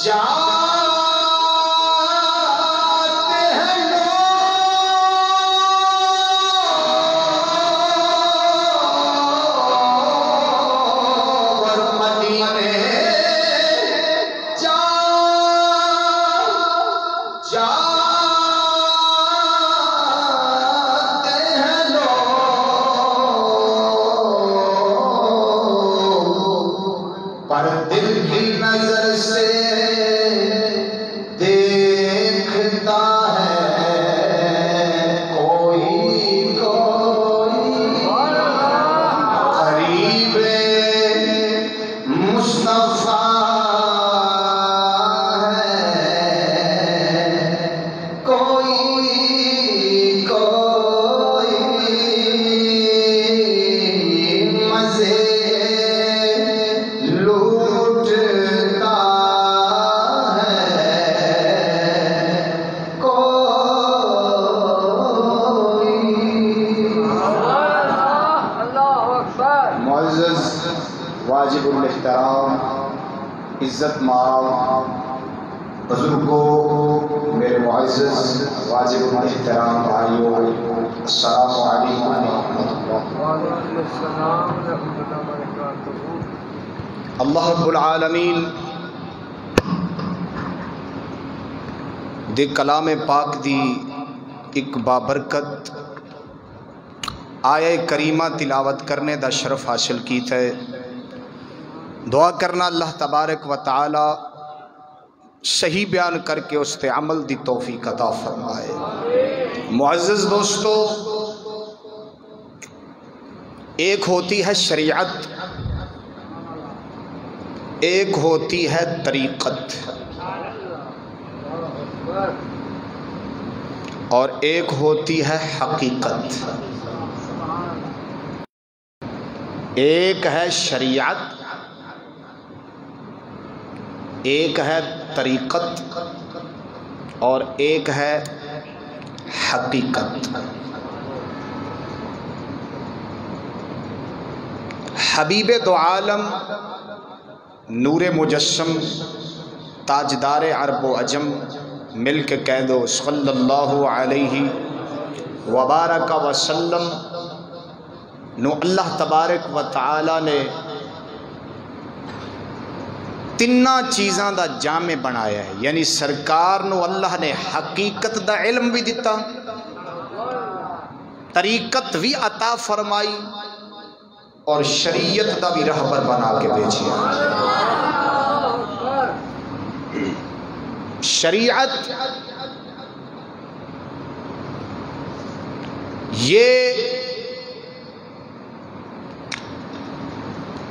جاتے ہیں لوگ اور مدینے جاتے ہیں لوگ، پر دل کی نظر سے دیکھتا ہے کوئی قریب مصطفیٰ ہے، کوئی مزے لوٹتا ہے، معزز واجب الاحترام عزت مآب بزرگوں، میرے معزز واجب الاحترام بھائیوں، السلام علیکم ورحمۃ اللہ۔ اللہ رب العالمین دے کلام پاک دی ایک بابرکت آیہ کریمہ تلاوت کرنے دا شرف حاصل کیتا ہے۔ دعا کرنا اللہ تبارک و تعالی صحیح بیان کر کے اس تے عمل دی توفیق عطا فرمائے۔ معزز دوستو، ایک ہوتی ہے شریعت، ایک ہوتی ہے طریقت، اور ایک ہوتی ہے حقیقت۔ ایک ہے شریعت، ایک ہے طریقت، اور ایک ہے حقیقت۔ حبیب دو عالم، نور مجسم، تاجدار عرب و عجم، مل کے کہہ دو صلی اللہ علیہ وبارک وسلم نو اللہ تبارک و تعالی نے تینہ چیزاں دا جامع بنایا ہے، یعنی سرکار نو اللہ نے حقیقت دا علم بھی دیتا، طریقت بھی عطا فرمائی، اور شریعت دا بھی رہبر بنا کے بھیجیا۔ شریعت یہ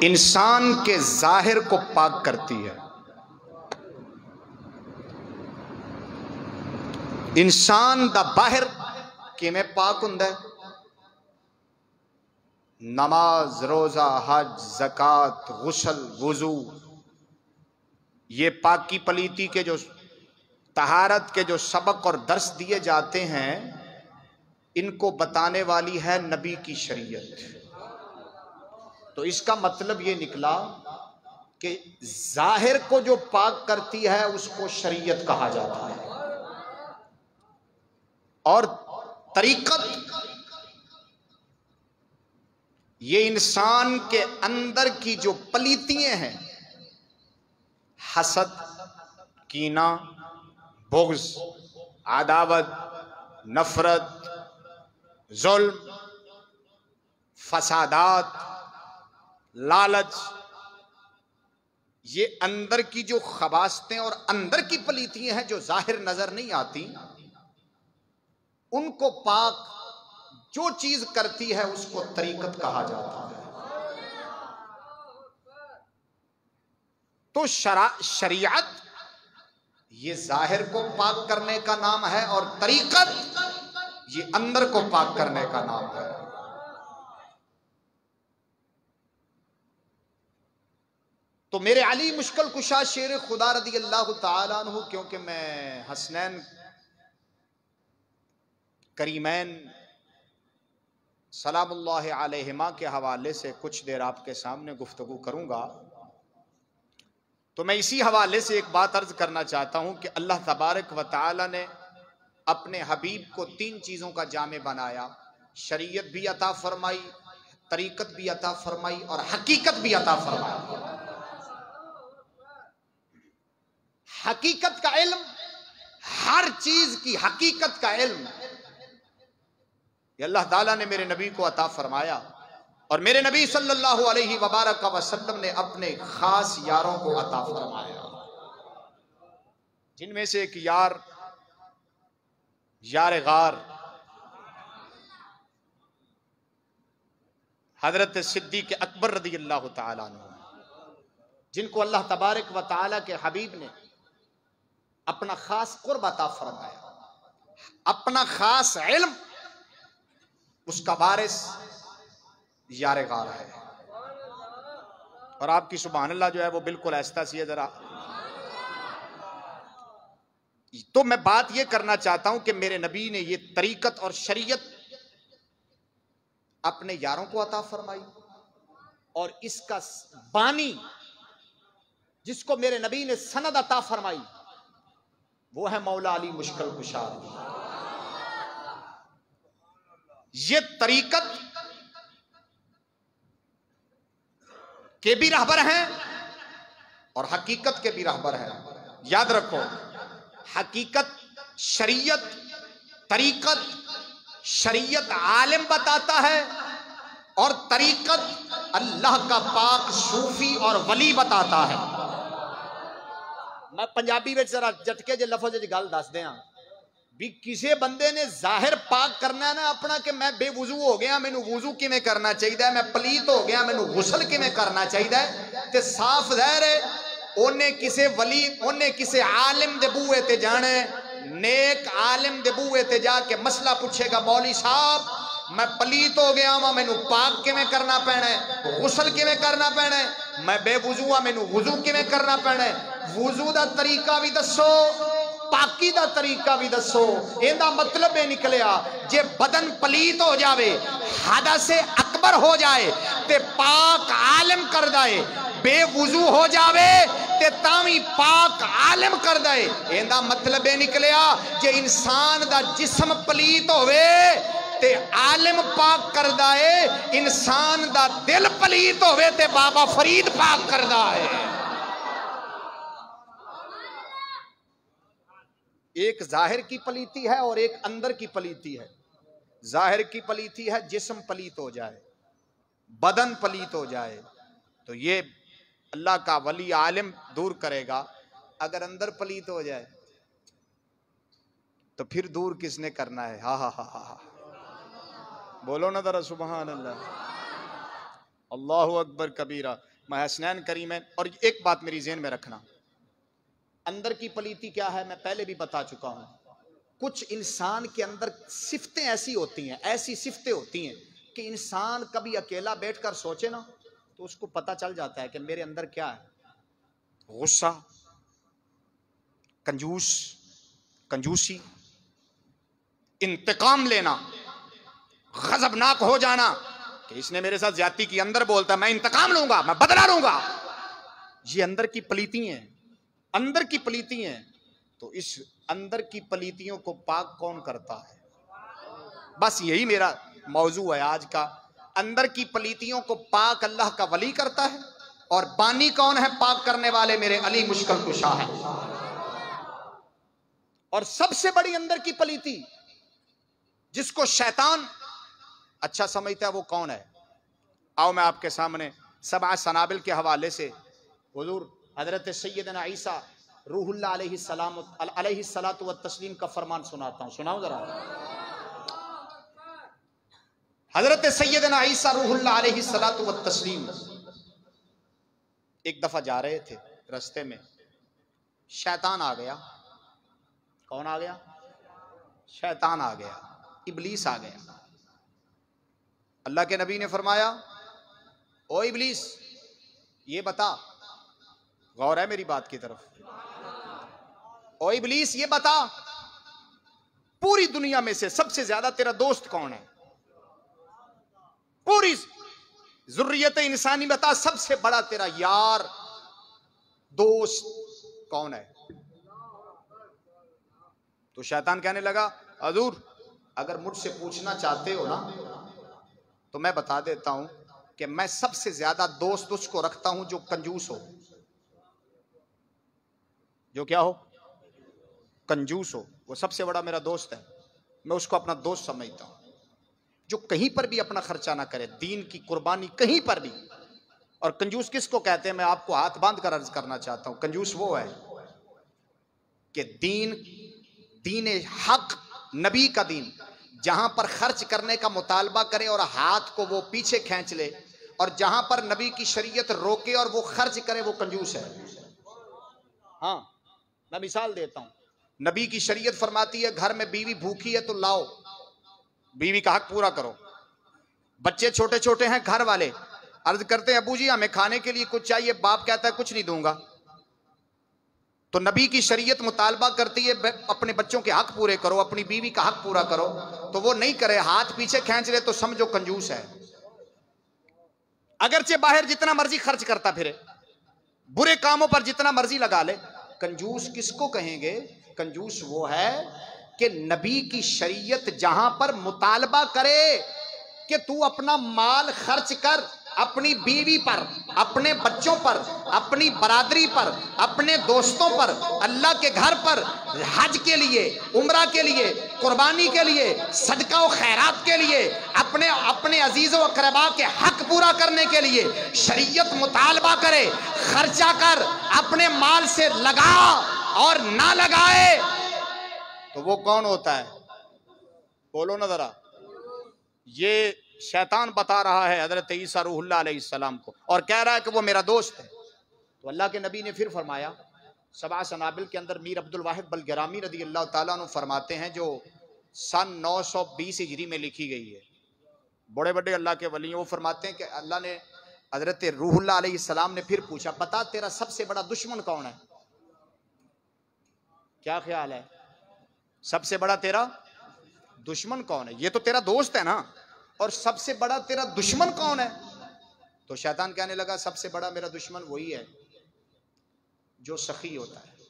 انسان کے ظاہر کو پاک کرتی ہے۔ انسان دا باہر کیویں پاک ہوندا ہے؟ نماز، روزہ، حج، زکوٰۃ، غسل، وضو، یہ پاکی پلیتی کے جو طہارت کے جو سبق اور درس دیے جاتے ہیں، ان کو بتانے والی ہے نبی کی شریعت۔ تو اس کا مطلب یہ نکلا کہ ظاہر کو جو پاک کرتی ہے اس کو شریعت کہا جاتا ہے، اور طریقت یہ انسان کے اندر کی جو پلیتیاں ہیں، حسد، کینہ، بغض، عداوت، نفرت، ظلم، فسادات، لالچ، یہ اندر کی جو خباثتیں اور اندر کی پلیتیاں ہیں جو ظاہر نظر نہیں آتی، ان کو پاک جو چیز کرتی ہے اس کو طریقت کہا جاتا ہے۔ تو شریعت یہ ظاہر کو پاک کرنے کا نام ہے، اور طریقت یہ اندر کو پاک کرنے کا نام ہے۔ تو میرے علی مشکل کشا شیر خدا رضی اللہ تعالیٰ عنہ، کیونکہ میں حسنین کریمین سلام اللہ علیہما کے حوالے سے کچھ دیر آپ کے سامنے گفتگو کروں گا، تو میں اسی حوالے سے ایک بات عرض کرنا چاہتا ہوں کہ اللہ تبارک و تعالی نے اپنے حبیب کو 3 چیزوں کا جامع بنایا، شریعت بھی عطا فرمائی، طریقت بھی عطا فرمائی اور حقیقت بھی عطا فرمائی۔ حقیقت کا علم، ہر چیز کی حقیقت کا علم یہ اللہ تعالیٰ نے میرے نبی کو عطا فرمایا، اور میرے نبی صلی اللہ علیہ وبارک وسلم نے اپنے خاص یاروں کو عطا فرمایا، جن میں سے ایک یار غار حضرت صدیق اکبر رضی اللہ تعالیٰ عنہ، جن کو اللہ تبارک و تعالیٰ کے حبیب نے اپنا خاص قرب عطا فرمایا، اپنا خاص علم، اس کا وارث یار غار ہے۔ اور آپ کی سبحان اللہ جو ہے وہ بالکل ایسا سی ہے ذرا۔ تو میں بات یہ کرنا چاہتا ہوں کہ میرے نبی نے یہ طریقت اور شریعت اپنے یاروں کو عطا فرمائی، اور اس کا بانی جس کو میرے نبی نے سند عطا فرمائی وہ ہے مولا علی مشکل کشا۔ یہ طریقت کے بھی رہبر ہیں اور حقیقت کے بھی رہبر ہیں۔ یاد رکھو، حقیقت، شریعت، طریقت، شریعت عالم بتاتا ہے اور طریقت اللہ کا پاک صوفی اور ولی بتاتا ہے۔ میں پنجابی میں ذرا جٹکے جے لفظ جی گل دس دیاں بھی کسی بندے نے ظاہر پاک کرنا ہے نا اپنا کہ میں بے وضو ہو گیا، مینوں وضو کیویں کرنا چاہیے، میں پلیت ہو گیا مینوں غسل کیویں کرنا چاہیے، تے صاف ظاہر ہے اونے کسے ولی، اونے کسے عالم دے بوئے تے جانے، نیک عالم دے بوئے تے جا کے مسئلہ پوچھے گا، مولوی صاحب میں پلیت ہو گیا ہاں، مینوں پاک کیویں کرنا پینا ہے، غسل کیویں کرنا پینا ہے، میں بے وضو ہاں مینوں وضو کیویں کرنا پینا ہے، وضو دا طریقہ بھی دسو، پاکی دا طریقہ بھی دسو۔ ایندا مطلب یہ نکلیا جے بدن پلیت ہو جاوے، حدث اکبر ہو جائے تے پاک عالم کر دائے، بے وضو ہو جاوے تے تاوی پاک عالم کر دائے۔ ایندا مطلب یہ نکلیا جے انسان دا جسم پلیت ہوئے تے عالم پاک کر دائے، انسان دا دل پلیت ہوئے تے بابا فرید پاک کر دائے۔ ایک ظاہر کی پلیتی ہے اور ایک اندر کی پلیتی ہے۔ ظاہر کی پلیتی ہے جسم پلیت ہو جائے، بدن پلیت ہو جائے تو یہ اللہ کا ولی عالم دور کرے گا، اگر اندر پلیت ہو جائے تو پھر دور کس نے کرنا ہے؟ ہاں ہاں ہاں ہاں، بولو نا ذرا سبحان اللہ، اللہ اکبر کبیرہ۔ میں حسنین کریمین، اور ایک بات میری ذہن میں رکھنا، اندر کی پلیتی کیا ہے میں پہلے بھی بتا چکا ہوں۔ کچھ انسان کے اندر صفتیں ایسی ہوتی ہیں، ایسی صفتیں ہوتی ہیں کہ انسان کبھی اکیلا بیٹھ کر سوچے نا تو اس کو پتہ چل جاتا ہے کہ میرے اندر کیا ہے۔ غصہ، کنجوسی، انتقام لینا، غضبناک ہو جانا کہ اس نے میرے ساتھ زیادتی کی، اندر بولتا ہے میں انتقام لوں گا، میں بدلہ لوں گا۔ یہ اندر کی پلیتی ہیں، اندر کی پلیتی ہیں۔ تو اس اندر کی پلیتیوں کو پاک کون کرتا ہے؟ بس یہی میرا موضوع ہے آج کا۔ اندر کی پلیتیوں کو پاک اللہ کا ولی کرتا ہے، اور بانی کون ہے پاک کرنے والے؟ میرے علی مشکل کشا ہے۔ اور سب سے بڑی اندر کی پلیتی جس کو شیطان اچھا سمجھتا ہے وہ کون ہے؟ آؤ میں آپ کے سامنے 7 سنابل کے حوالے سے حضور حضرت سیدنا عیسیٰ روح اللہ علیہ السلام علیہ الصلاۃ والتسلیم کا فرمان سناتا ہوں، سناؤ ذرا۔ حضرت سیدنا عیسیٰ روح اللہ علیہ الصلاۃ والتسلیم ایک دفعہ جا رہے تھے، رستے میں شیطان آ گیا۔ کون آ گیا؟ شیطان آ گیا، ابلیس آ گیا۔ اللہ کے نبی نے فرمایا او ابلیس یہ بتا، غور ہے میری بات کی طرف، او ابلیس یہ بتا پوری دنیا میں سے سب سے زیادہ تیرا دوست کون ہے؟ پوری ذریت انسانی بتا سب سے بڑا تیرا یار دوست کون ہے؟ تو شیطان کہنے لگا حضور اگر مجھ سے پوچھنا چاہتے ہو نا تو میں بتا دیتا ہوں کہ میں سب سے زیادہ دوست اس کو رکھتا ہوں جو کنجوس ہو. جو کیا ہو؟ کنجوس ہو. وہ سب سے بڑا میرا دوست ہے. میں اس کو اپنا دوست سمجھتا ہوں. جو کہیں پر بھی اپنا خرچہ نہ کرے, دین کی قربانی کہیں پر بھی. اور کنجوس کس کو کہتے ہیں؟ میں آپ کو ہاتھ باندھ کر عرض کرنا چاہتا ہوں, کنجوس وہ ہے کہ دین حق, نبی کا دین جہاں پر خرچ کرنے کا مطالبہ کرے اور ہاتھ کو وہ پیچھے کھینچ لے, اور جہاں پر نبی کی شریعت روکے اور وہ خرچ کرے, وہ کنجوس ہے. ہاں میں مثال دیتا ہوں. نبی کی شریعت فرماتی ہے گھر میں بیوی بھوکی ہے تو لاؤ, بیوی کا حق پورا کرو. بچے چھوٹے چھوٹے ہیں, گھر والے عرض کرتے ہیں ابو جی ہمیں کھانے کے لیے کچھ چاہیے, باپ کہتا ہے کچھ نہیں دوں گا. تو نبی کی شریعت مطالبہ کرتی ہے اپنے بچوں کے حق پورے کرو, اپنی بیوی کا حق پورا کرو. تو وہ نہیں کرے, ہاتھ پیچھے کھینچ لے, تو سمجھو کنجوس ہے. اگرچہ باہر جتنا مرضی خرچ کرتا پھرے, برے کاموں پر جتنا مرضی لگا لے, کنجوس کس کو کہیں گے؟ کنجوس وہ ہے کہ نبی کی شریعت جہاں پر مطالبہ کرے کہ تو اپنا مال خرچ کر اپنی بیوی پر, اپنے بچوں پر, اپنی برادری پر, اپنے دوستوں پر, اللہ کے گھر پر, حج کے لیے, عمرہ کے لیے, قربانی کے لیے, صدقہ و خیرات کے لیے, اپنے عزیز و اقربا کے حق پورا کرنے کے لیے شریعت مطالبہ کرے, خرچہ کر, اپنے مال سے لگا اور نہ لگائے, تو وہ کون ہوتا ہے؟ بولو نا ذرا. یہ شیطان بتا رہا ہے حضرت عیسیٰ روح اللہ علیہ السلام کو, اور کہہ رہا ہے کہ وہ میرا دوست ہے. تو اللہ کے نبی نے پھر فرمایا, سبع سنابل کے اندر میر عبد الواحد بلگرامی رضی اللہ تعالیٰ عنہ فرماتے ہیں, جو سن 920 ہجری میں لکھی گئی ہے, بڑے بڑے اللہ کے ولی ہیں, وہ فرماتے ہیں کہ اللہ نے حضرت روح اللہ علیہ السلام نے پھر پوچھا, بتا تیرا سب سے بڑا دشمن کون ہے؟ کیا خیال ہے؟ سب سے بڑا تیرا دشمن کون ہے؟ یہ تو تیرا دوست ہے نا, اور سب سے بڑا تیرا دشمن کون ہے؟ تو شیطان کہنے لگا سب سے بڑا میرا دشمن وہی ہے جو سخی ہوتا ہے.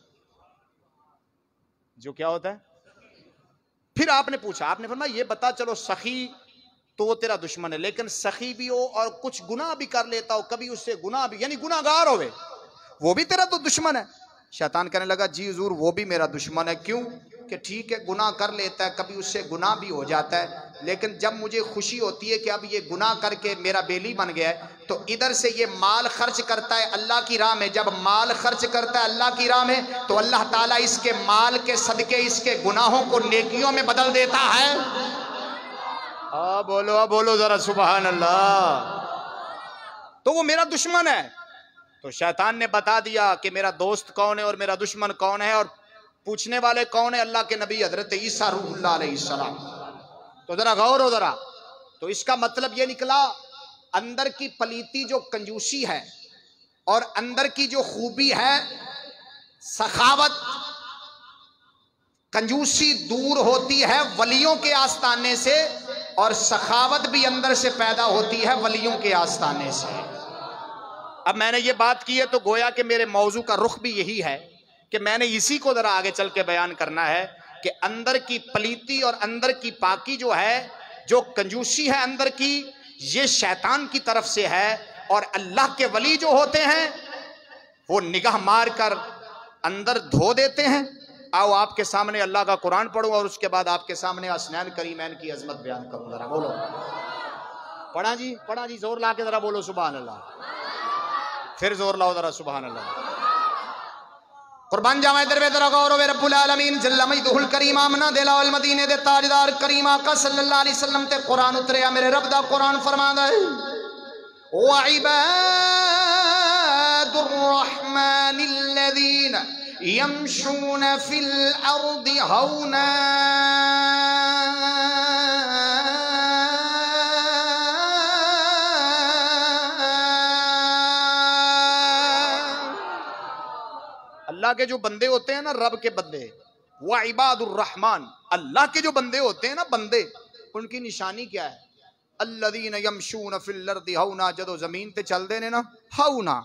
جو کیا ہوتا ہے؟ پھر آپ نے پوچھا, آپ نے فرمایا یہ بتا, چلو سخی تو وہ تیرا دشمن ہے, لیکن سخی بھی ہو اور کچھ گناہ بھی کر لیتا ہو, کبھی اس سے گناہ بھی, یعنی گناہ گار ہوئے, وہ بھی تیرا تو دشمن ہے. شیطان کہنے لگا جی حضور وہ بھی میرا دشمن ہے. کیوں؟ کہ ٹھیک ہے گناہ کر لیتا ہے, کبھی اس سے گناہ بھی ہو جاتا ہے, لیکن جب مجھے خوشی ہوتی ہے کہ اب یہ گناہ کر کے میرا بیلی بن گیا ہے, تو ادھر سے یہ مال خرچ کرتا ہے اللہ کی راہ میں. جب مال خرچ کرتا ہے اللہ کی راہ میں, تو اللہ تعالیٰ اس کے مال کے صدقے اس کے گناہوں کو نیکیوں میں بدل دیتا ہے. بولو ذرا سبحان اللہ. تو وہ میرا دشمن ہے. تو شیطان نے بتا دیا کہ میرا دوست کون ہے اور میرا دشمن کون ہے, اور پوچھنے والے کون ہیں؟ اللہ کے نبی حضرت عیسیٰ روح اللہ علیہ السلام. تو ذرا غور ہو ذرا. تو اس کا مطلب یہ نکلا, اندر کی پلیتی جو کنجوسی ہے اور اندر کی جو خوبی ہے سخاوت, کنجوسی دور ہوتی ہے ولیوں کے آستانے سے, اور سخاوت بھی اندر سے پیدا ہوتی ہے ولیوں کے آستانے سے. اب میں نے یہ بات کی ہے تو گویا کہ میرے موضوع کا رخ بھی یہی ہے کہ میں نے اسی کو ذرا آگے چل کے بیان کرنا ہے کہ اندر کی پلیتی اور اندر کی پاکی جو ہے, جو کنجوسی ہے اندر کی, یہ شیطان کی طرف سے ہے, اور اللہ کے ولی جو ہوتے ہیں وہ نگاہ مار کر اندر دھو دیتے ہیں. آؤ آپ کے سامنے اللہ کا قرآن پڑھوں اور اس کے بعد آپ کے سامنے اسنان کریمین کی عظمت بیان کروں. ذرا بولو, پڑھا جی زور لا کے ذرا بولو سبحان اللہ. پھر زور لاؤ ذرا سبحان اللہ. قربان جاویں در ذرا غور و رب العالمین جل مجدہ الکریم آمنا دلا المدینے دے تاجدار کریم آقا صلی اللہ علیہ وسلم تے قرآن اتریا. میرے رب دا قرآن فرماندا ہے وعباد الرحمن الذین یمشون فی الارض ہونا اللہ کے جو بندے ہوتے ہیں نا, رب کے بندے, وہ عباد الرحمن, اللہ کے جو بندے ہوتے ہیں نا بندے, ان کی نشانی کیا ہے؟ الذین یمشون فی الارض ہونا, جدو زمین تے چل دے نے نا ہونا,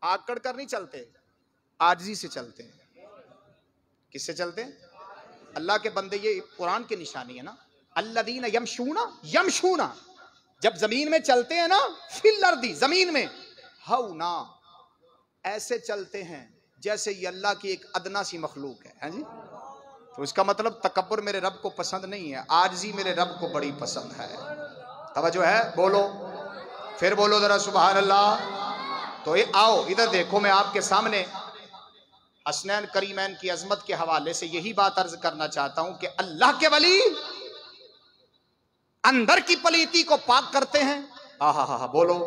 آکڑ کر نہیں چلتے، عاجزی سے چلتے ہیں۔ کس سے چلتے ہیں؟ اللہ کے بندے، یہ قرآن کی نشانی ہے نا، الذین یمشون یمشون، جب زمین میں چلتے ہیں نا، فی الارض، زمین میں، ہونا، ایسے چلتے ہیں جیسے یہ اللہ کی ایک ادنا سی مخلوق ہے، ہاں جی۔ تو اس کا مطلب تکبر میرے رب کو پسند نہیں ہے، عاجزی میرے رب کو بڑی پسند ہے۔ توجہ ہے؟ بولو، پھر بولو ذرا سبحان اللہ۔ تو یہ آؤ ادھر دیکھو، میں آپ کے سامنے حسنین کریمین کی عظمت کے حوالے سے یہی بات عرض کرنا چاہتا ہوں کہ اللہ کے ولی اندر کی پلیتی کو پاک کرتے ہیں۔ ہاں بولو،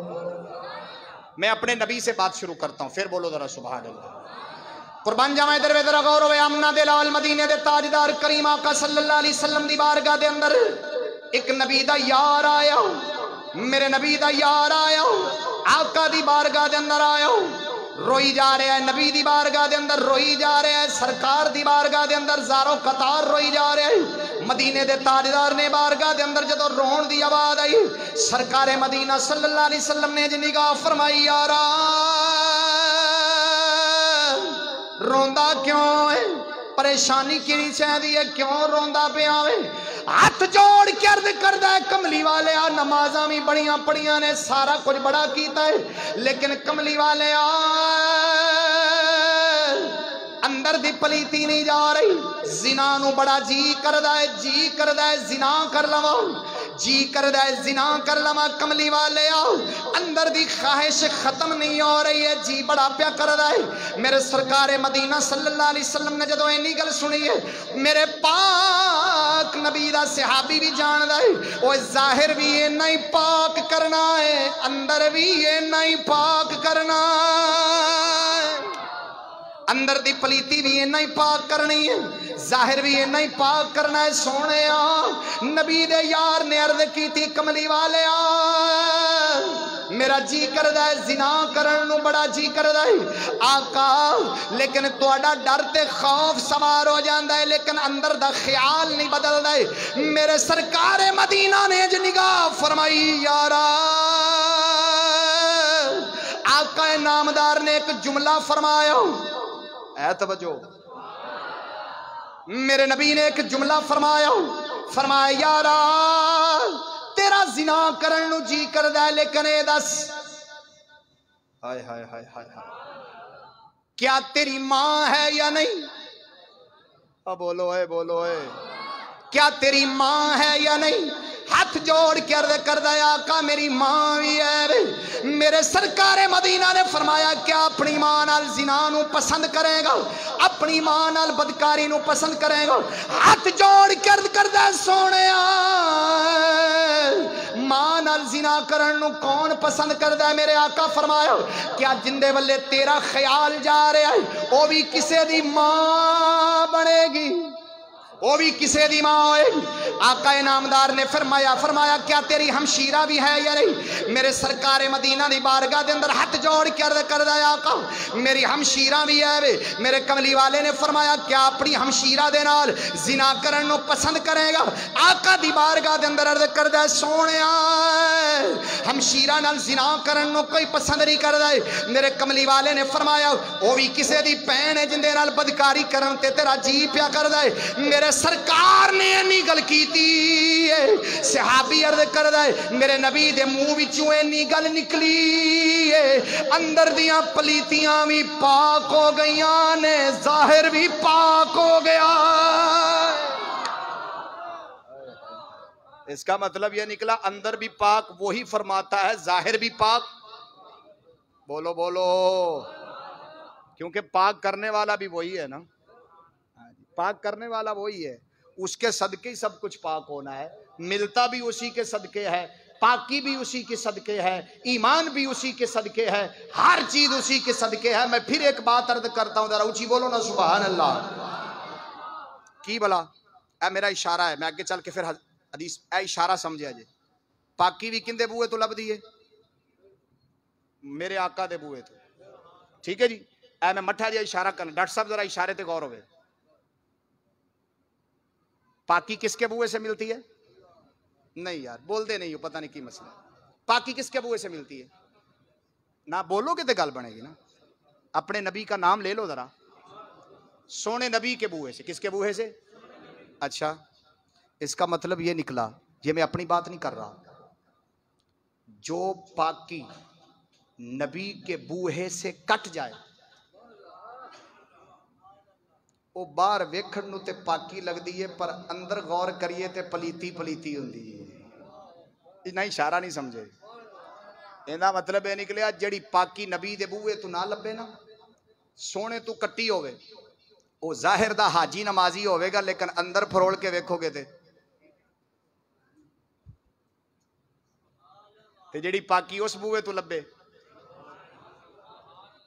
میں اپنے نبی سے بات شروع کرتا ہوں، پھر بولو ذرا سبحان اللہ۔ قربان جاواں ادھر وے ذرا غور ہوئے، آمنہ دے لال مدینے دے تاجدار کریم آقا صلی اللہ علیہ وسلم دی بارگاہ دے اندر ایک نبی دا یار آیا، میرے نبی دا یار آیا، آقا دی بارگاہ دے اندر آیا، روئی جا رہے ہیں، نبی دی بارگاہ دے اندر روئی جا رہے ہیں، سرکار دی بارگاہ دے اندر زارو قطار روئی جا رہے ہیں۔ مدینے دے تاجدار نے بارگاہ دے اندر جدو رون دی آواز آئی، سرکار مدینہ صلی اللہ علیہ وسلم نے نگاہ فرمائی، یارا روندا کیوں ہے؟ پریشانی کی چاہیے ہے؟ کیوں روندا پیا ہے؟ ہاتھ جوڑ کے عرض کردہ ہے، کملی والے آ، نمازاں بھی بڑیاں پڑیاں نے، سارا کچھ بڑا کیتا ہے، لیکن کملی والے آ اندر دی پلیتی نہیں جا رہی، زنا نو بڑا جی کردہ ہے، جی کردہ ہے زنا کر لواں، جی کردہ ہے زنا کر لواں، کملی والے آؤ اندر دی خواہش ختم نہیں ہو رہی ہے، جی بڑا پیا کردہ ہے۔ میرے سرکار مدینہ صلی اللہ علیہ وسلم نے جدو اینی گل سنی ہے، میرے پاک نبی دا صحابی بھی جان دا ہے، وہ ظاہر بھی یہ نہیں پاک کرنا ہے، اندر بھی یہ نہیں پاک کرنا ہے، اندر دی پلیتی بھی یہ نہیں پاک کرنی ہے، ظاہر بھی یہ نہیں پاک کرنا ہے۔ سونے نبی دے یار نے عرض کی تھی، کملی والے میرا جی کردہ ہے زنا کرن نو، بڑا جی کردہ ہے آقا، لیکن توڑا ڈر تے خوف سوار ہو جاندہ ہے، لیکن اندر دا خیال نہیں بدل دے۔ میرے سرکار مدینہ نے نگاہ فرمائی، یارا آقا نامدار نے ایک جملہ فرمایا، اے توجہ، میرے نبی نے ایک جملہ فرمایا، فرمایا یارا تیرا زنا کرن نو جی کردہ ہے، لیکن اے دس، ہائے ہائے ہائے ہائے، کیا تیری ماں ہے یا نہیں؟ بولو اے، بولو اے، کیا تیری ماں ہے یا نہیں؟ ہاتھ جوڑ کے عرض کردہ آقا میری ماں بھی ہے۔ میرے سرکار مدینہ نے فرمایا، کیا اپنی ماں نال زنا نو پسند کرے گا؟ اپنی ماں نال بدکاری نو پسند کرے گا؟ ہاتھ جوڑ کے عرض کردہ سونے ماں نال زنا کرن نو کون پسند کردہ ہے؟ میرے آقا فرمایا، کیا جندے والے تیرا خیال جا رہا ہے وہ بھی کسے دی ماں بنے گی، وہ بھی کسے دی ماں ہوئے گی؟ آقا نامدار نے فرمایا کیا تیری ہمشیرہ بھی ہے یا نہیں؟ میرے سرکار مدینہ دی بارگاہ دے اندر ہاتھ جوڑ کے عرض کردہ آقا میری ہمشیرہ بھی ہے۔ میرے کملی والے نے فرمایا، کیا اپنی ہمشیرہ دے نال زنا کرن نو پسند کرے گا؟ آقا دی بارگاہ دے اندر عرض کردہ سونیا ہمشیرہ نال زنا کرن نو کوئی پسند نہیں کردہ۔ میرے کملی والے نے فرمایا، وہ بھی کسے دی پین ہے جندے نال بدکاری کرن تے تیرا جی پیا کردہ۔ میرے سرکار نے اینی گل کیتی ہے، صحابی عرض کردہ ہے میرے نبی دے منہ وچوں اینی گل نکلی ہے، اندر دیاں پلیتیاں بھی پاک ہو گئیاں نے، ظاہر بھی پاک ہو گیا۔ اس کا مطلب یہ نکلا اندر بھی پاک وہی فرماتا ہے، ظاہر بھی پاک، بولو بولو، کیونکہ پاک کرنے والا بھی وہی ہے نا، پاک کرنے والا وہی ہے، اس کے صدقے ہی سب کچھ پاک ہونا ہے، ملتا بھی اسی کے صدقے ہے، پاکی بھی اسی کے صدقے ہے، ایمان بھی اسی کے صدقے ہے، ہر چیز اسی کے صدقے ہے۔ میں پھر ایک بات عرض کرتا ہوں، ذرا اونچی بولو نا سبحان اللہ کی بلا، اے میرا اشارہ ہے، میں آگے چل کے پھر حدیث، اے اشارہ سمجھے جے، پاکی بھی کندے بوئے تو لب دیئے، میرے آقا دے بوئے تو، ٹھیک ہے جی، اے میں مٹھا دیا اشارہ کرنا، ڈاکٹر صاحب ذرا اشارے تے غور ہوئے، پاکی کس کے بوئے سے ملتی ہے؟ نہیں یار بول دے نہیں ہو، پتہ نہیں کی مسئلہ، پاکی کس کے بوئے سے ملتی ہے؟ نہ بولو گے تو گل بنے گی نا، اپنے نبی کا نام لے لو ذرا. سونے نبی کے بوئے سے. کس کے بوئے سے؟ اچھا اس کا مطلب یہ نکلا، یہ میں اپنی بات نہیں کر رہا، جو پاکی نبی کے بوہے سے کٹ جائے وہ باہر ویکھن نو تے پاکی لگ دی ہے، پر اندر غور کریے تے پلیتی پلیتی ہوندی ہے. اتنا اشارہ نہیں سمجھے. اینا مطلب یہ نکلیا جڑی پاکی نبی دے بوئے تو نہ لبے نا، سونے تو کٹی ہوئے، وہ ظاہر دا حاجی نمازی ہوئے گا، لیکن اندر پھروڑ کے ویکھو گے تے جڑی پاکی اس بوئے تو لبے،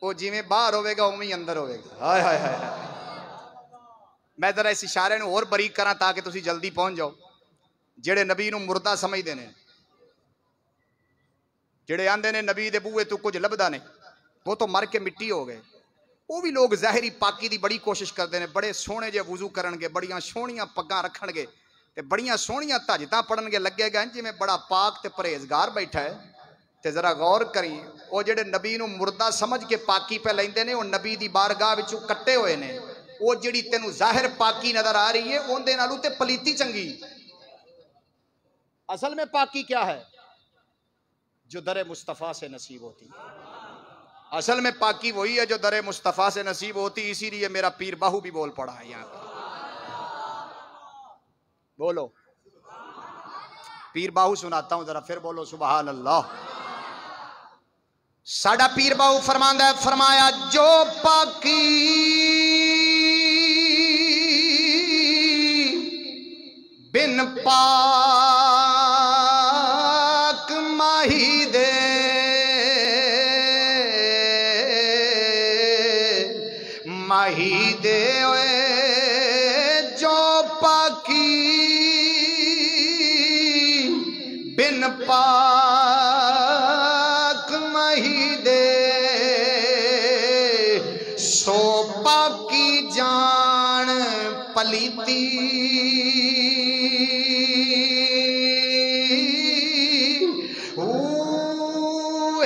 وہ جویں باہر ہوئے گا اوویں اندر ہوئے گا. ہائے ہائے ہائے. میں ذرا اس اشارے نو اور باریک کراں تاکہ تسی جلدی پہنچ جاؤ. جڑے نبی نو مردہ سمجھدے نے، جڑے آندے نے نبی دے بوئے تو کچھ لبدا نہیں، وہ تو مر کے مٹی ہو گئے. وہ بھی لوگ ظاہری پاکی دی بڑی کوشش کرتے ہیں، بڑے سونے جے وضو کرن گے، بڑیاں سونیاں پگاں رکھن گے تے بڑیاں سونیاں تہجداں پڑھن گے، لگے گا جی میں بڑا پاک تے پرہیزگار بیٹھا ہے. تے ذرا غور کریں، وہ جڑے نبی نو مردہ سمجھ کے پاکی پہ لیندے نے، وہ نبی دی بارگاہ وچوں کٹے ہوئے نے. وہ جڑی تینوں ظاہر پاکی نظر آ رہی ہے اون دے نالوں تے پلیتی چنگی. اصل میں پاکی کیا ہے؟ جو در مصطفیٰ سے نصیب ہوتی. اصل میں پاکی وہی ہے جو در مصطفیٰ سے نصیب ہوتی. اسی لیے میرا پیر باہو بھی بول پڑا ہے یہاں پہ. بولو پیر باہو سناتا ہوں ذرا، پھر بولو سبحان اللہ. ساڈا پیر باہو فرماندا ہے، فرمایا جو پاکی بن پاک ماہی دے ماہی دے جو پاکی بن پاک ماہی دے سو پاکی جان پلیتی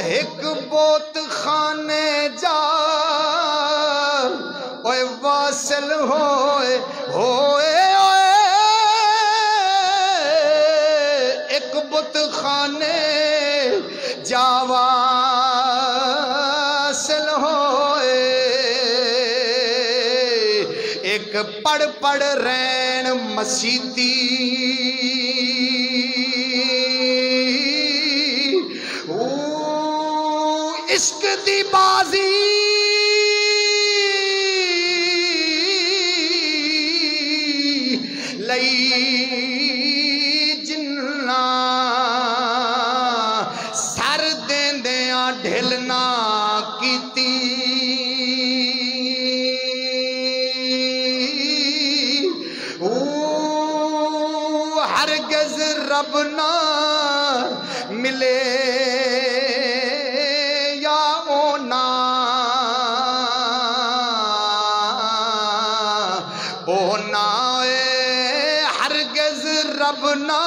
ایک بوت خانے جا اوے واصل ہوئے ایک بت خانے جا واصل ہوئے ایک پڑھ پڑھ رین مسیتی عشق دی بازی لئی جنہ سر دیندیاں ڈھلنا کیتی ہرگز رب نہ ملے ہرگز رب نہ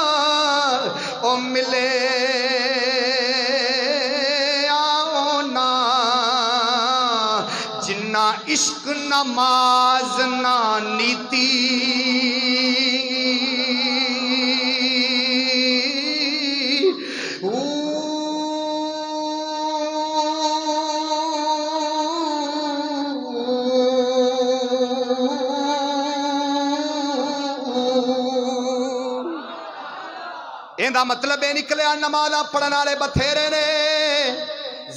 او ملے آنا جنہ عشق نماز نہ نیتی دا مطلب یہ نکلیا نمازاں پڑھن والے بتھیرے نے،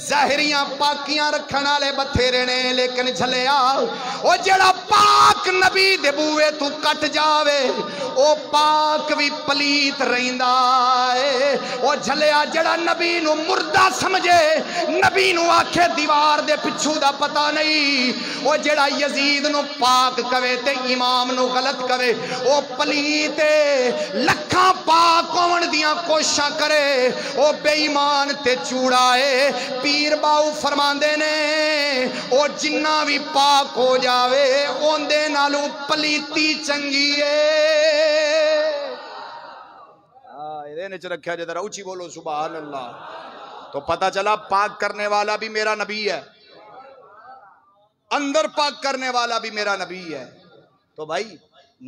ظاہریاں پاکیاں رکھن والے بتھیرے نے، لیکن جھلیا او جڑا پاک نبی دے بوئے تو کٹ جاوے او پاک بھی پلیت رہندا ہے. او جھلیا جڑا نبی نو مردہ سمجھے، نبی نو آکھے دیوار دے پچھو دا پتہ نہیں، او جڑا یزید نو پاک کہے تے امام نو غلط کہے او پلیت لکھاں پاک ہون دیاں کوششاں کرے او بے ایمان تے چوڑا ہے. پیر باؤ فرماندے نے او جنہ بھی پاک ہو جاوے اون دے نالوں پلیتی چنگی ہے. یہ نے رکھا جے ذرا اونچی بولو سبحان اللہ. تو پتہ چلا پاک کرنے والا بھی میرا نبی ہے. اندر پاک کرنے والا بھی میرا نبی ہے. تو بھائی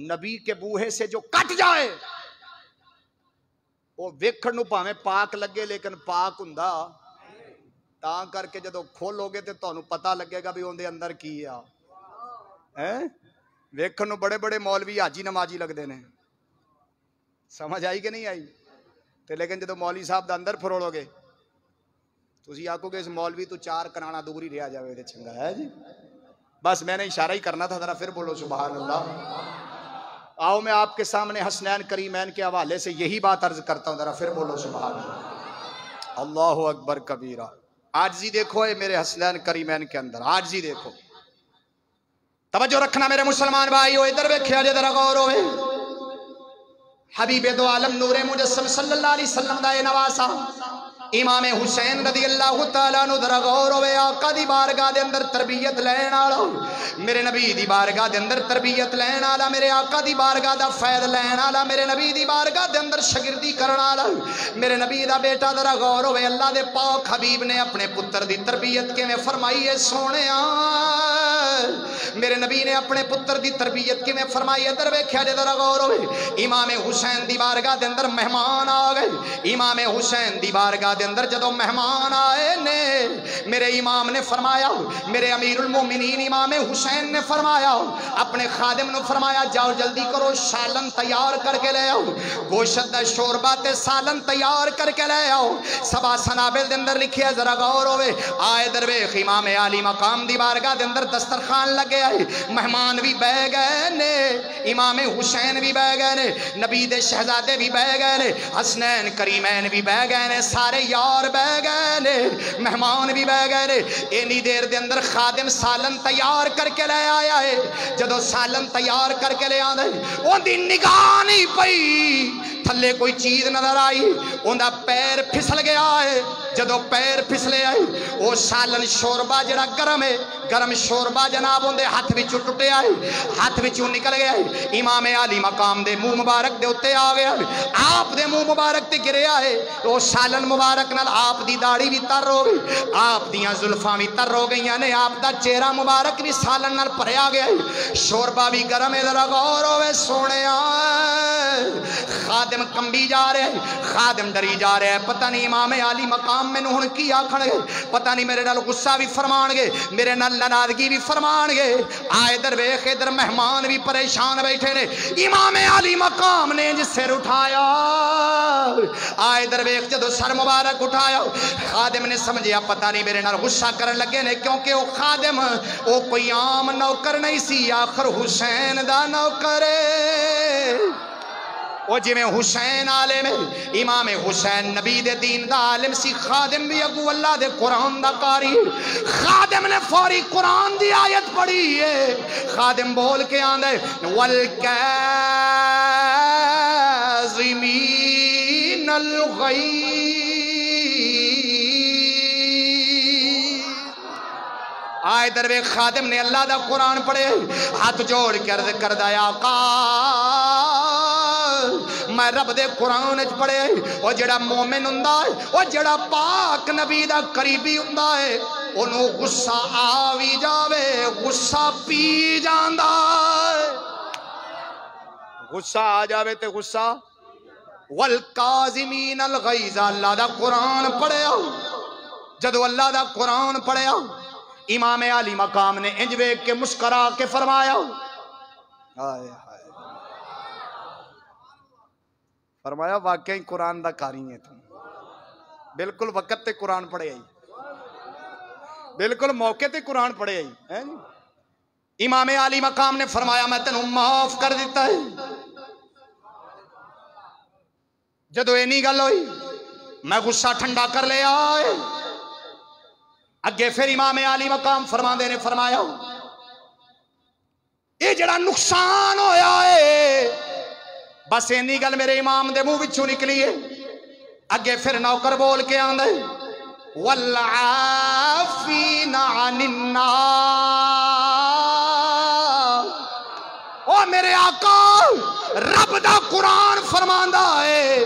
نبی کے بوہے سے جو کٹ جائے وہ ویکھن نو پاویں پاک لگے لیکن پاک ہوندا تاں کر کے جدو کھولو گے تے تانوں پتہ لگے گا بھی اون دے اندر کی ہے. ویکھن نو بڑے بڑے مولوی حاجی نمازی لگدے نے, سمجھ آئی کہ نہیں آئی؟ تے لیکن جدو مولوی صاحب دا اندر فرولو گے تسی آکھو گے اس مولوی تو 4 کنانا دور ہی رہا جاوے تے چنگا ہے جی. بس میں نے اشارہ ہی کرنا تھا, ذرا پھر بولو سبحان اللہ. آؤ میں آپ کے سامنے حسنین کریمین کے حوالے سے یہی بات عرض کرتا ہوں, ذرا پھر بولو سبحان اللہ. اللہ اکبر کبیرہ. عاجزی دیکھو اے میرے حسنین کریمین کے اندر, عاجزی دیکھو. توجہ رکھنا میرے مسلمان بھائیو, ادھر ویکھیا جے ذرا غور ہوئے. حبیب دو عالم نور مجسم صلی اللہ علیہ وسلم دا اے نواسا امام حسین رضی اللہ تعالیٰ عنہ ذرا غور ہوئے. آقا دی بارگاہ دے اندر تربیت لین والا, میرے نبی دی بارگاہ دے اندر تربیت لین والا, میرے آقا دی بارگاہ دا فیض لین والا, میرے نبی دی بارگاہ دے اندر شاگردی کرن والا میرے نبی دا بیٹا. ذرا غور ہوئے اللہ دے پاک حبیب نے اپنے پتر دی تربیت کیویں فرمائی ہے سونےا. میرے نبی نے اپنے پتر دی تربیت کیویں فرمائی ہے, ادھر ویکھیا جے ذرا غور ہوئے. امام حسین دی بارگاہ دے اندر مہمان آ گئے. امام حسین دی بارگاہ دے اندر جدو مہمان آئے نے میرے امام نے فرمایا, میرے امیر المومنین امام حسین نے فرمایا, اپنے خادم نے فرمایا جاؤ جلدی کرو سالن تیار کر کے لے آؤ, گوشت دا شوربہ تے سالن تیار کر کے لے آؤ. سبا سنابل دے اندر لکھیا ذرا غور ہوئے. آئے درویش امام عالی مقام دی بارگاہ دے اندر دسترخوان لگے آئے, مہمان بھی بہ گئے نے, امام حسین بھی بہ گئے نے, نبی دے شہزادے بھی بہ گئے نے, حسنین کریمین بھی بہ گئے نے, سارے یار بہ گئے نے, مہمان بھی بہ گئے نے. اینی دیر دے اندر خادم سالن تیار کر کے لے آیا ہے. جدو سالن تیار کر کے لے آدھے اون دی نگاہ نہیں پئی, تھلے کوئی چیز نظر آئی, اون دا پیر پھسل گیا ہے. جدو پیر پھسلے آئی وہ سالن شوربہ جڑا گرم ہے, گرم شوربہ جناب اون دے ہاتھ وچوں ٹٹے آئے, ہاتھ وچوں نکل گیا ہے. امام عالی مقام دے منہ مبارک دے اتے آ گیا, آپ دے منہ مبارک تے گریا ہے. وہ سالن مبارک نال آپ دی داڑھی بھی تر ہو گئی, آپ دیاں زلفاں بھی تر ہو گئیاں نے, آپ دا چہرہ مبارک بھی سالن نال بھریا گیا ہے, شوربہ بھی گرم ہے. ذرا غور ہوئے سونےا. خادم کمبی جا رہے ہیں, خادم ڈری جا رہے ہیں, پتہ نہیں امام عالی مقام مینوں ہن کی آکھن گے, پتہ نہیں میرے نال غصہ بھی فرمان گے, میرے نال ناراضگی بھی فرمان گے. آئے ادھر ویکھ, ادھر مہمان بھی پریشان بیٹھے نے. امام عالی مقام نے جس سر اٹھایا, آئے ادھر ویکھ, جدو سر مبارک اٹھایا خادم نے سمجھیا پتہ نہیں میرے نال غصہ کرن لگے نے, کیونکہ وہ خادم وہ کوئی عام نوکر نہیں سی, آخر حسین دا نوکر ہے. وہ جی میں حسین عالم ہے, امام حسین نبی دے دین دا عالم سی, خادم بھی اگو اللہ دے قرآن دا قاری. خادم نے فوری قرآن دی آیت پڑھی ہے, خادم بول کے آندے وَالْكَاظِمِينَ الْغَيْظَ. آئے دروے خادم نے اللہ دا قرآن پڑھے, ہاتھ جوڑ کے عرض کردہ آقا میں رب دے قرآن اچ پڑھے, وہ جڑا مومن ہوندا ہے, وہ جڑا پاک نبی دا قریبی ہوندا ہے, انہوں غصہ آوی جاوے غصہ پی جاندا ہے. غصہ آ جاوے تے غصہ. وَالْقَاظِمِينَ الْغَيْظَ, اللہ دا قرآن پڑھیا. جدو اللہ دا قرآن پڑھیا امام عالی مقام نے انج ویکھ کے مسکرا کے فرمایا, ہائے ہائے, فرمایا واقعی قرآن دا قاری ہے تم, بالکل وقت تے قرآن پڑھے آئی, بالکل موقع تے قرآن پڑھے آئی. امام عالی مقام نے فرمایا میں تینوں معاف کر دیتا ہے. جدو اینی گل ہوئی میں غصہ ٹھنڈا کر لیا ہے. اگے پھر امام عالی مقام فرماندے نے فرمایا یہ جڑا نقصان ہویا ہے بس اینی گل میرے امام دے منہ وچوں نکلی ہے. اگے پھر نوکر بول کے آندے والعافین عن الناس. او میرے آقا رب دا قرآن فرماندا ہے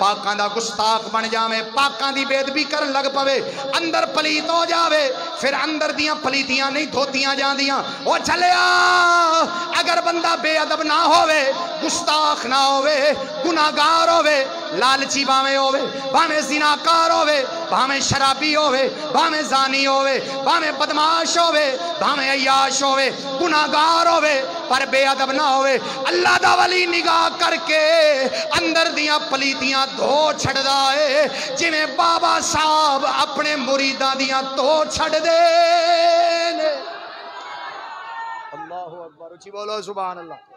پاکاں دا گستاخ بن جاوے پاکاں دی بے ادبی کرن لگ پوے اندر پلیت ہو جاوے پھر اندر دیاں پلیتیاں نہیں دھوتیاں جاندیاں او چلیا اگر بندہ بے ادب نہ ہووے گستاخ نہ ہووے گناہگار ہووے لالچی باویں ہووے باویں زناکار ہووے باویں شرابی ہووے باویں زانی ہووے باویں بدماش ہووے باویں عیاش ہووے گناہگار ہووے پر بے ادب نہ ہووے اللہ دا ولی نگاہ کر کے اندر دیاں پلیتیاں دھو چھڑدا ہے جویں بابا صاحب اپنے مریداں دیاں دھو چھڑ دے اللہ اکبر اچھی بولو سبحان اللہ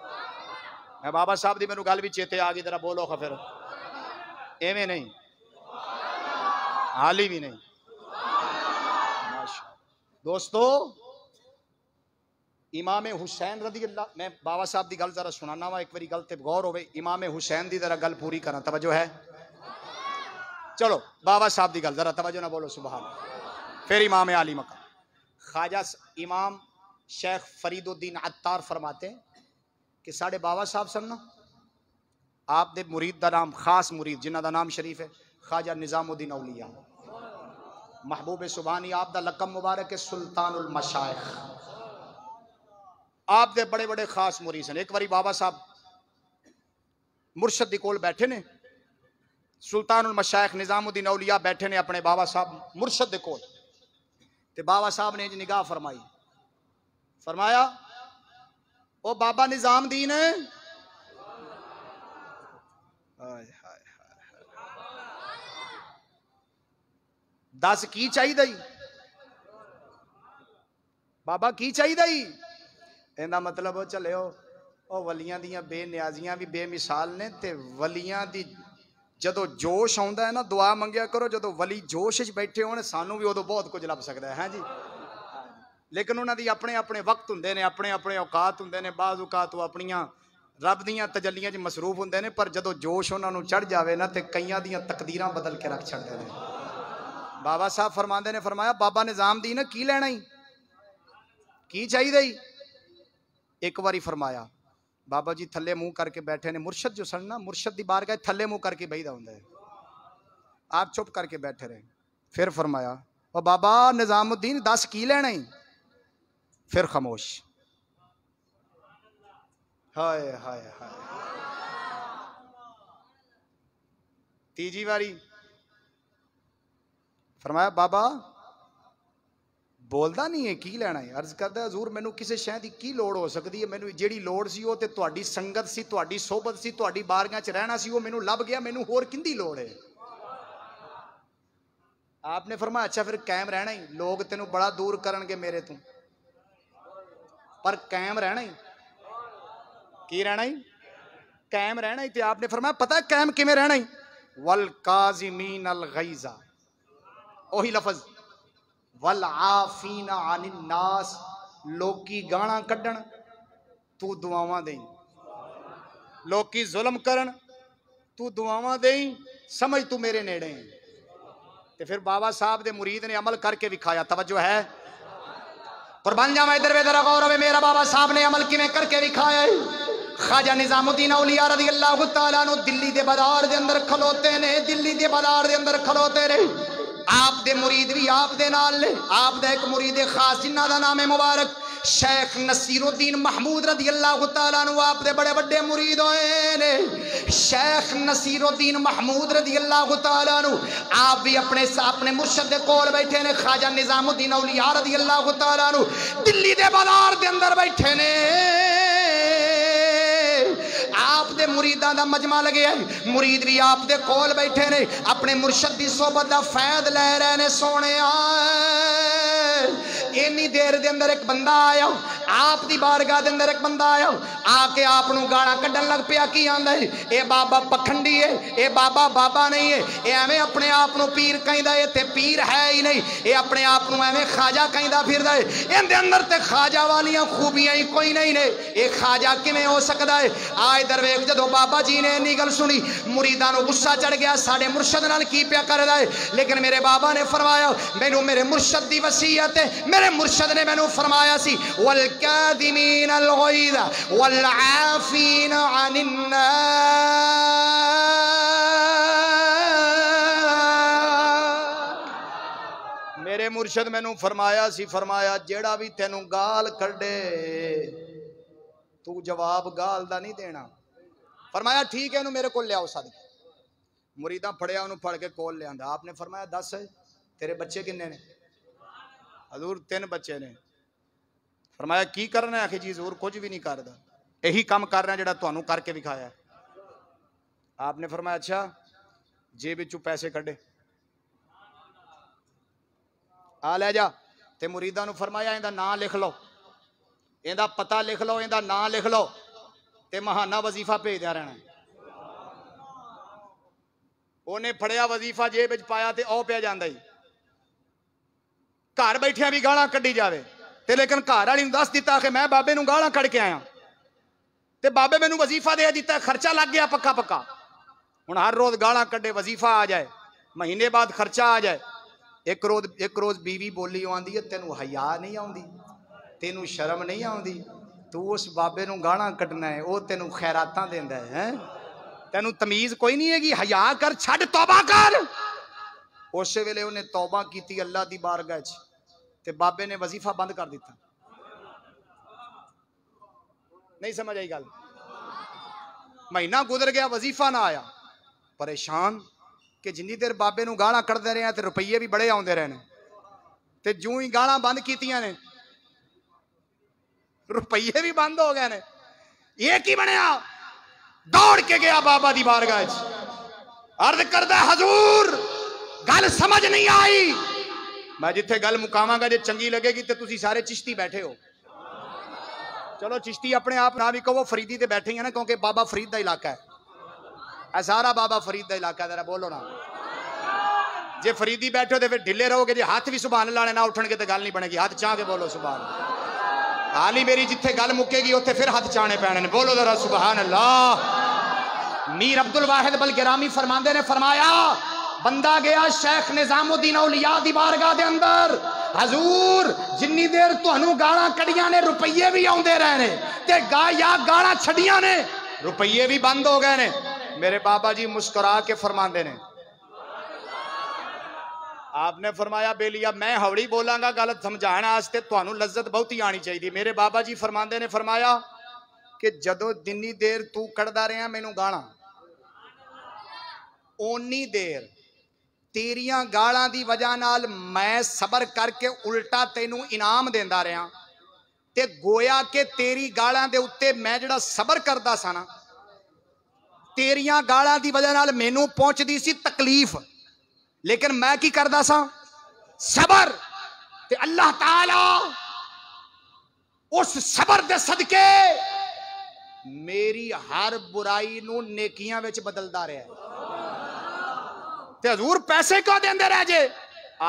میں بابا صاحب دی مینوں گل بھی چیتے آ گئی ذرا بولو خفر ایویں نہیں حالی بھی نہیں دوستو امام حسین رضی اللہ میں بابا صاحب دی گل ذرا سنانا وا ایک باری گل تے غور ہوے امام حسین دی ذرا گل پوری کرنا توجہ ہے چلو بابا صاحب دی گل ذرا توجہ نہ بولو سبحان پھر امام علی مقام خواجہ امام شیخ فرید الدین عطار فرماتے ہیں کہ ساڑھے بابا صاحب سننا آپ دے مرید دا نام خاص مرید جنہ دا نام شریف ہے خواجہ نظام الدین اولیاء محبوب سبحانی آپ دا لقب مبارک ہے سلطان المشائخ آپ دے بڑے بڑے خاص مرید ہیں ایک باری بابا صاحب مرشد دی کول بیٹھے نے سلطان المشائخ نظام الدین اولیاء بیٹھے نے اپنے بابا صاحب مرشد دے کول تے بابا صاحب نے نگاہ فرمائی فرمایا او بابا نظام دین ہے دس کی چاہی دائی بابا کی چاہی دائی ایندہ مطلب چلے او ولیاں دیاں بے نیازیاں بھی بے مثال نے تے ولیاں دی جدو جوش آندا ہے نا دعا منگیا کرو جدو ولی جوش وچ بیٹھے ہونے سانو بھی ادو بہت کچھ لب سکتا ہے ہاں جی لیکن انہاں دی اپنے اپنے وقت ہوندے نے اپنے اپنے اوقات ہوندے نے بعض اوقات وہ اپنیاں رب دیاں تجلیاں جی مصروف ہوندے نے پر جدو جوش انہاں نو چڑھ جاوے نا تے کئیاں دیاں تقدیراں بدل کے رکھ چھڑدے نے بابا صاحب فرماندے نے فرمایا بابا نظام دی نا کی لینا ہی کی چاہی دئی ایک باری فرمایا بابا جی تھلے منہ کر کے بیٹھے نے مرشد جو سننا مرشد دی بارگاہ تھلے منہ کر کے بیٹھا ہوندا ہے آپ چپ کر کے بیٹھے رہے پھر فرمایا او بابا نظام الدین دس کی لینا ہی پھر خاموش ہائے ہائے ہائے تیجی باری فرمایا بابا بولدا نہیں ہے کی لینا ہے عرض کردا حضور مینوں کسے شے دی کی لوڑ ہو سکدی ہے مینوں جیڑی لوڑ سی او تے تہاڈی سنگت سی تہاڈی صحبت سی تہاڈی بارگاہ چ رہنا سی او مینوں لب گیا مینوں ہور کیندی لوڑ ہے آپ نے فرمایا اچھا پھر قائم رہنا ہی لوگ تینوں بڑا دور کرن گے میرے تو پر قائم رہنا ہی کی رہنا ہی قائم رہنا ہی تے آپ نے فرمایا پتہ ہے قائم کیویں رہنا ہی والکاظمین الغیظ وہی لفظ والعافین عن الناس لوکی گانا کڈن تو دعاواں دیں لوکی ظلم کرن تو دعاواں دیں سمجھ تو میرے نیڑے ہیں تے پھر بابا صاحب دے مرید نے عمل کر کے دکھایا توجہ ہے قربان جاواں ادھر ادھر غور ہوے میرا بابا صاحب نے عمل کیویں کر کے دکھایا ہے خواجہ نظام الدین اولیاء رضی اللہ تعالیٰ عنہ دلی دے بازار دے اندر کھلوتے نے دلی دے بازار دے اندر کھلوتے رہے آپ دے مرید بھی آپ دے نال لے آپ دے ایک مرید خاص جنہ دا نام مبارک شیخ نصیر الدین محمود رضی اللہ تعالیٰ عنہ آپ دے بڑے بڑے مرید ہوئے نے شیخ نصیر الدین محمود رضی اللہ تعالیٰ عنہ آپ بھی اپنے مرشد دے کول بیٹھے نے خواجہ نظام الدین اولیاء رضی اللہ تعالیٰ عنہ دلی دے بازار دے اندر بیٹھے نے آپ دے مریداں دا مجمع لگے ہیں مرید بھی آپ دے کول بیٹھے نے اپنے مرشد دی صحبت دا فیض لے رہے نے سونے اینی دیر دے اندر ایک بندہ آیا آپ دی بارگاہ دے اندر ایک بندہ آیا آ کے آپ نو گانا کڈن لگ پیا کی آندا ہے اے بابا پکھنڈی ہے اے بابا بابا نہیں ہے اے ایویں اپنے آپ نو پیر کہندا ہے تے پیر ہے ہی نہیں اے اپنے آپ نو ایویں خواجہ کہندا پھردا ہے این دے اندر تے خواجہ والیاں خوبیاں ہی کوئی نہیں نے اے خواجہ کیویں ہو سکدا ہے آج در ویکھ جدوں بابا جی نے انی گل سنی مریداں نو غصہ چڑھ گیا ساڈے مرشد نال کی پیا کردا ہے لیکن میرے بابا نے فرمایا مینوں میرے مرشد دی وصیت ہے میرے مرشد نے مینوں فرمایا سی والکاظمین الغیظ والعافین عن الناس میرے مرشد مینوں فرمایا سی، فرمایا جیڑا بھی تینوں گال کڈے تو جواب گال دا نہیں دینا. فرمایا ٹھیک ہے انہوں میرے کو لے آؤ صادق. مریداں پھڑیا انہوں پھڑ کے کول لے آندا. آپ نے فرمایا دس تیرے بچے کنے نے؟ حضور 3 بچے نے. فرمایا کی کرنا ہے؟ آخی جی حضور کچھ بھی نہیں کردا، یہی کام کر رہا ہے جڑا تانوں کر کے دکھایا ہے. آپ نے فرمایا اچھا جیب وچوں پیسے کڈے آ لے جا. تے مریداں نو فرمایا ایندا نام لکھ لو، ایندا پتہ لکھ لو، ایندا نام لکھ لو تے ماہانہ وظیفہ بھیجدیا رہنا. اونے پھڑیا وظیفہ جیب وچ پایا تے او پیا جاندا ہی. گھر بیٹھیاں بھی گالاں کڈی جاوے تے لیکن گھر والی نوں دس دیتا کہ میں بابے نوں گالاں کڈ کے آیا تے بابے مینوں وظیفہ دے دیتا، خرچہ لگ گیا پکا پکا. ہن ہر روز گالاں کڈے، وظیفہ آ جائے، مہینے بعد خرچہ آ جائے. ایک روز بیوی بولی آندی ہے تینوں حیا نہیں آندی، تینوں شرم نہیں آندی، تو اس بابے نوں گالاں کڈنا ہے، او تینوں خیراتاں دیندا ہے، تینوں تمیز کوئی نہیں ہے گی، حیا کر، چھڈ، توبہ کر. اس ویلے انہیں توبہ کیتی اللہ دی بارگاہ وچ تے بابے نے وظیفہ بند کر دیتا. نہیں سمجھ آئی گل؟ مہینہ گزر گیا وظیفہ نہ آیا، پریشان کہ جنی دیر بابے نوں گالاں کڈدے رہے ہیں تے روپیے بھی بڑے آوندے رہے نے تے جوں ہی گالاں بند کیتیاں نے روپیے بھی بند ہو گئے نے. یہ کی بنیا؟ دوڑ کے گیا بابا دی بارگاہ وچ، عرض کردا حضور گل سمجھ نہیں آئی. میں جتھے گل مکاواں گا جے چنگی لگے گی تے تسی سارے چشتی بیٹھے ہو. چلو چشتی اپنے آپ نہ بھی کہو، فریدی تے بیٹھے ہیں نا، کیونکہ بابا فرید دا علاقہ ہے، اے سارا بابا فرید دا علاقہ ہے. ذرا بولو نا، جے فریدی بیٹھو تے پھر ڈھلے رہو گے، جے ہاتھ بھی سبحان اللہ نہ اٹھن گے تے گل نہیں بنے گی. ہاتھ چاہ کے بولو سبحان اللہ. حالی میری جتھے گل مکے گی اوتھے پھر ہاتھ چاہنے پینے نے. بولو ذرا سبحان اللہ. میر عبد الواحد بلگرامی فرماندے نے فرمایا بندہ گیا شیخ نظام الدین اولیاء دی بارگاہ دے اندر، حضور جنی دیر تہنوں گالاں کڈیاں نے روپیے بھی آوندے رہے نے تے یا گالاں چھڈیاں نے روپیے بھی بند ہو گئے نے. میرے بابا جی مسکرا کے فرماندے نے، آپ نے فرمایا بیلیا میں ہوڑی بولاں گا گل سمجھانا واسطے، تہانوں لذت بہت ہی آنی چاہیے. میرے بابا جی فرماندے نے فرمایا کہ جدو جنی دیر تو کڈدا رہیا مینوں گالاں، اونی دیر تیریاں گالاں دی وجہ نال میں صبر کر کے الٹا تینوں انعام دیندا رہیا تے گویا کہ تیری گالاں دے اتے میں جڑا صبر کردا سا نا، تیریاں گالاں دی وجہ نال مینوں پہنچ دی سی تکلیف، لیکن میں کی کردا سا؟ صبر. تے اللہ تعالی اس صبر دے صدقے میری ہر برائی نو نیکیاں وچ بدلدا رہا ہے. تے حضور پیسے کیوں دیندے رہ جے؟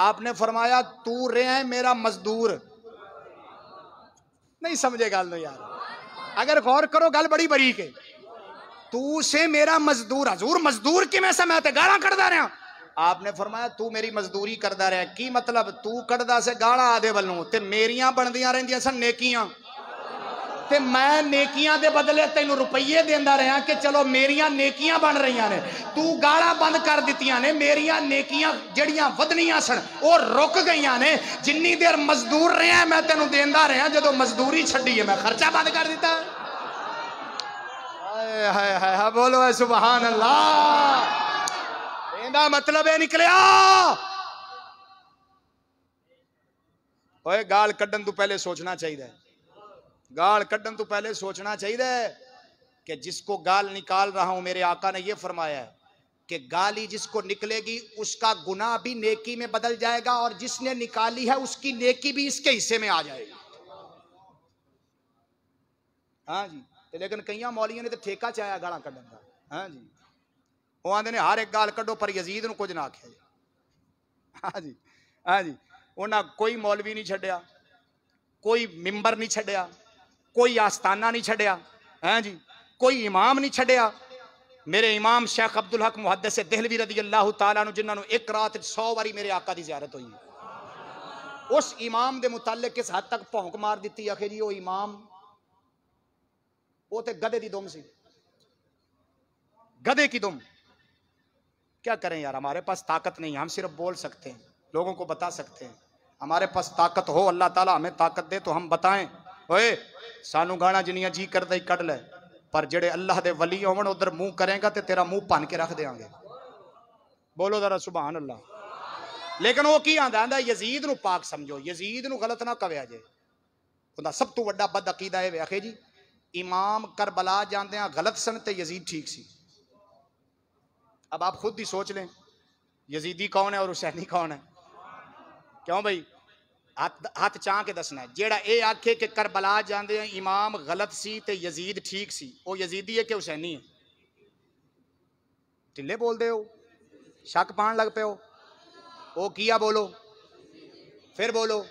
آپ نے فرمایا تو رہے ہیں میرا مزدور. نہیں سمجھے گل نو یار، اگر غور کرو گل بڑی باریک ہے. تو سے میرا مزدور، حضور مزدور کی میں سے میں تے گالاں کڈدا رہا. آپ نے فرمایا تو میری مزدوری کردا رہا. کی مطلب؟ تو کڈدا سے گالاں آدے ولوں تے میریاں بندیاں رہندیاں سن نیکیاں تے میں نیکیاں دے بدلے تینوں روپیے دیندا رہا کہ چلو میریاں نیکیاں بن رہیاں نے. تو گالاں بند کر دتیاں نے، میریاں نیکیاں جڑیاں ودنیاں سن او رک گئیاں نے. جنی دیر مزدور رہا میں تینوں دیندا رہا، جدو مزدوری چھڈی ہے میں خرچہ بند کر دیتا. ہائے ہائے ہائے بولو اے سبحان اللہ. ایندا مطلب اے نکلیا اوے گال کڈن تو پہلے سوچنا چاہیے، گال کڈن تو پہلے سوچنا چاہیے کہ جس کو گال نکال رہا ہوں، میرے آقا نے یہ فرمایا ہے کہ گالی جس کو نکلے گی اس کا گناہ بھی نیکی میں بدل جائے گا، اور جس نے نکالی ہے اس کی نیکی بھی اس کے حصے میں آ جائے گی. ہاں جی. لیکن کئیاں مولیاں نے تو ٹھیکہ چاہیا گالاں کڈن دا. ہاں جی. وہ آندے نے ہر ایک گال کڈو پر یزید نو کچھ نہ آکھیا جی. ہاں جی. ہاں جی. انہاں کوئی مولوی نہیں چھڈیا، کوئی ممبر نہیں چھڈیا، کوئی آستانہ نہیں چھڈیا. ہاں جی. کوئی امام نہیں چھڈیا. میرے امام شیخ عبدالحق محدث دہلوی رضی اللہ تعالیٰ عنہ جنہاں نو ایک رات 100 واری میرے آقا دی زیارت ہوئی، اس امام دے متعلق کس حد تک پھونک مار دیتی آخر جی وہ امام وہ تے گدے دی دم سی، گدے کی دم. کیا کریں یار، ہمارے پاس طاقت نہیں، ہم صرف بول سکتے ہیں، لوگوں کو بتا سکتے ہیں. ہمارے پاس طاقت ہو، اللہ تعالیٰ ہمیں طاقت دے تو ہم بتائیں اوئے سانو گانا جنیاں جی کردہ ہی کڑ لے، پر جڑے اللہ دے ولی ہون ادھر منہ کریں گا تے تیرا منہ پن کے رکھ دیاں گے. بولو ذرا سبحان اللہ. لیکن وہ کی آندا آندا یزید نو پاک سمجھو، یزید نو غلط نہ کہیا جے. خدا سب تو بڑا بد عقیدہ ہے ویکھے جی امام کربلا جاندے ہیں غلط سن تے یزید ٹھیک سی. اب آپ خود ہی سوچ لیں یزیدی کون ہے اور حسینی کون ہے؟ کیوں بھائی ہاتھ چاہ کے دسنا ہے. جیڑا اے آکھے کہ کربلا جاندے ہیں امام غلط سی تے یزید ٹھیک سی، وہ یزیدی ہے کہ حسینی ہے؟ ٹلے بول دے ہو، شک پان لگ پے ہو. وہ کیا بولو پھر بولو.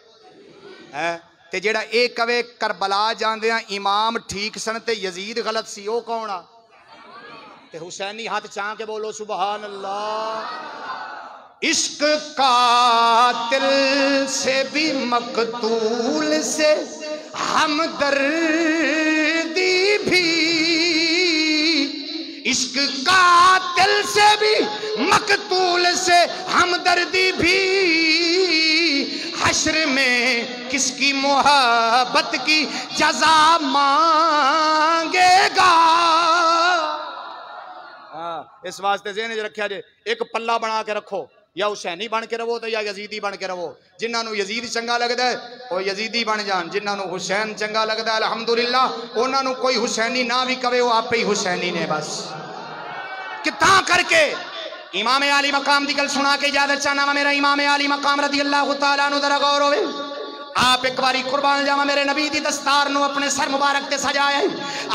تے جیڑا اے کوے کربلا جاندے ہیں امام ٹھیک سن تے یزید غلط سی، وہ کون آ؟ تے حسینی. ہاتھ چاہ کے بولو سبحان اللہ. عشق قاتل سے بھی مقتول سے ہمدردی بھی، عشق قاتل سے بھی مقتول سے ہمدردی بھی، حشر میں کس کی محبت کی جزا مانگے گا. اس واسطے ذہن وچ رکھیا جے ایک پلہ بنا کے رکھو، یا حسینی بن کے رہو تو یا یزیدی بن کے رہو. جنہاں نو یزید چنگا لگدا ہے وہ یزیدی بن جان، جنہاں نو حسین چنگا لگدا ہے الحمدللہ انہاں نو کوئی حسینی نہ بھی کہے وہ آپ ہی حسینی نے. بس کتاں کر کے امام عالی مقام دی گل سنا کے اجازت چاہنا وا. میرا امام عالی مقام رضی اللہ تعالیٰ عنہ ذرا غور ہوئے. آپ ایک باری قربان جاواں میرے نبی دی دستار نو اپنے سر مبارک تے سجایا ہے،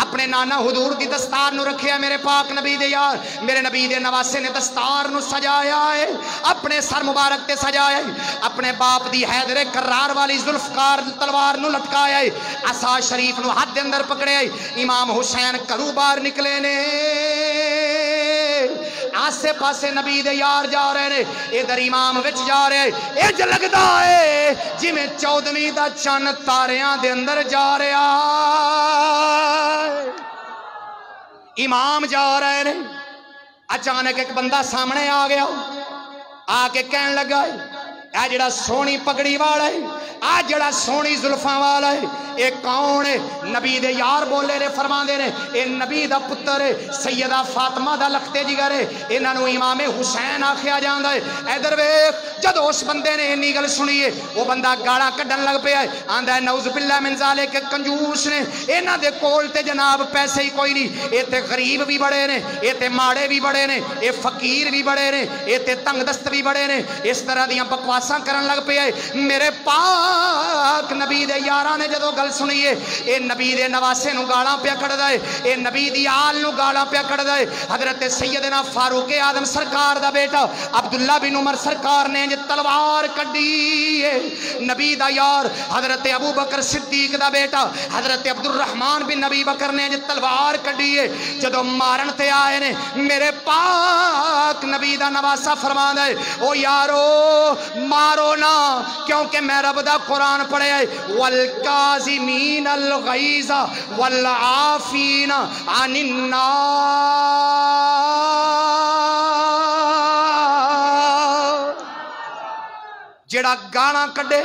اپنے نانا حضور دی دستار نو رکھیا. میرے پاک نبی دے یار میرے نبی دے نواسے نے دستار نو سجایا ہے، اپنے سر مبارک تے سجایا ہے. اپنے باپ دی حیدر کرار والی ذوالفقار تلوار نو لٹکایا ہے، عصا شریف نو ہاتھ دے اندر پکڑیا ہے. امام حسین گھروں باہر نکلے نے، آسے پاسے نبی دے یار جا رہے نے، ادھر امام وچ جا رہے. اج لگدا ہے جی میں 14ویں دا چن تاریاں دے اندر جا رہا. امام جا رہے نے، اچانک ایک بندہ سامنے آ گیا، آ کے کہن لگا اے جڑا سونی پگڑی والا ہے، آ جڑا سونی زلفاں والا ہے، اے کون ہے؟ نبی دے یار بولے نے، فرما دے نے اے نبی دا پتر ہے، سیدہ فاطمہ دا لختے جگر ہے، انہاں نو امام حسین آکھیا جاندا ہے. ادھر ویکھ جدوں اس بندے نے انی گل سنی ہے وہ بندہ گالاں کڈن لگ پیا ہے، آندا ہے نعوذ باللہ من ذالک کنجوس نے، انہاں دے کول تے جناب پیسے ہی کوئی نہیں، اے تے غریب بھی بڑے نے، اے تے ماڑے بھی بڑے نے، اے فقیر بھی بڑے نے، اے تے تنگ دست بھی بڑے نے. اس طرح دیاں بکواساں کرن لگ پیا ہے. میرے پاک نبی دے یاراں نے جدوں گل سنی ہے اے نبی دے نواسے نو گالاں پیا کڈدا ہے، اے نبی دی آل نو گالاں پیا کڈدا ہے. حضرت سیدنا فاروق اعظم سرکار دا بیٹا عبداللہ بن عمر سرکار نے تلوار کڈی ہے. نبی دا یار حضرت ابو بکر صدیق دا بیٹا حضرت عبد الرحمن بن نبی بکر نے تلوار کڈی ہے. جدوں مارن تے آئے نے میرے پاک نبی دا نواسا فرماندا ہے او یارو مارو نا، کیونکہ میں رب دا قرآن پڑھے ہے والکاظمین الغیظ والعافین عن الناس. جڑا گانا کڈے،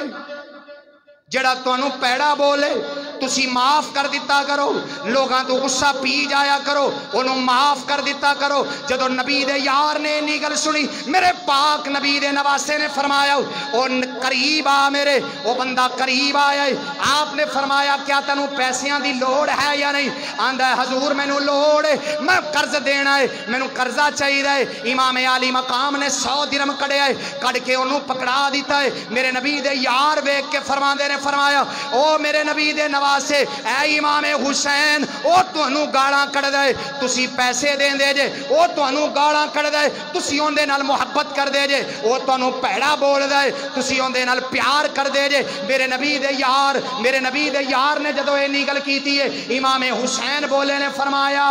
جڑا تانوں پیڑا بولے تسی معاف کر دیتا کرو، لوگاں تو غصہ پی جایا کرو، انہوں معاف کر دیتا کرو. جدو نبی دے یار نے انی گل سنی میرے پاک نبی دے نواسے نے فرمایا او قریب آ، میرے او بندہ قریب آیا ہے. آپ نے فرمایا کیا تنوں پیسیاں دی لوڑ ہے یا نہیں؟ آندا ہے حضور مینوں لوڑ ہے، میں قرض دینا ہے، مینوں قرضہ چاہیے ہے. امام عالی مقام نے 100 درہم کڈیا ہے، کڈ کے انہوں پکڑا دیتا ہے. میرے نبی دے یار ویکھ کے فرماندے نے فرمایا او میرے نبی دے نواسے اے امام حسین او تانوں گالاں کڈدا ہے تسی پیسے دیندے جے، او تانوں گالاں کڈدا ہے تسی اون دے نال محبت کردے جے، او تانوں پیڑا بولدا ہے تسی اون دے نال پیار کردے جے. میرے نبی دے یار نے جدوں اینی گل کیتی ہے امام حسین بولے نے فرمایا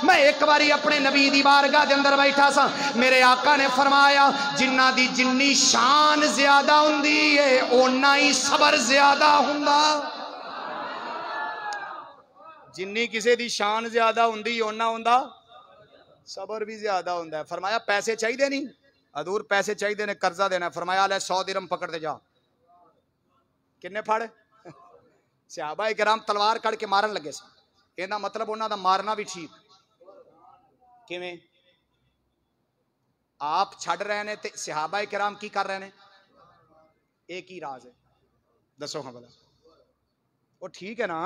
میں ایک باری اپنے نبی دی بارگاہ دے اندر بیٹھا سا، میرے آقا نے فرمایا جنہ دی جنی شان زیادہ ہوندی ہے اونا ہی صبر زیادہ ہوندا. جنی کسے دی شان زیادہ ہوندی اونا ہوندا صبر بھی زیادہ ہوندا ہے. فرمایا پیسے چاہیے نہیں؟ حضور پیسے چاہیے نے، قرضہ دینا. فرمایا لے 100 درہم پکڑ دے جا. کنے پھڑ صحابہ کرام تلوار کڑ کے مارن لگے سن یہ مطلب انہوں دا مارنا بھی ٹھیک کیویں آپ چھڑ رہے ہیں تے صحابہ کرام کی کر رہے ہیں ایک ہی راز ہے دسو ہاں بلا وہ ٹھیک ہے نا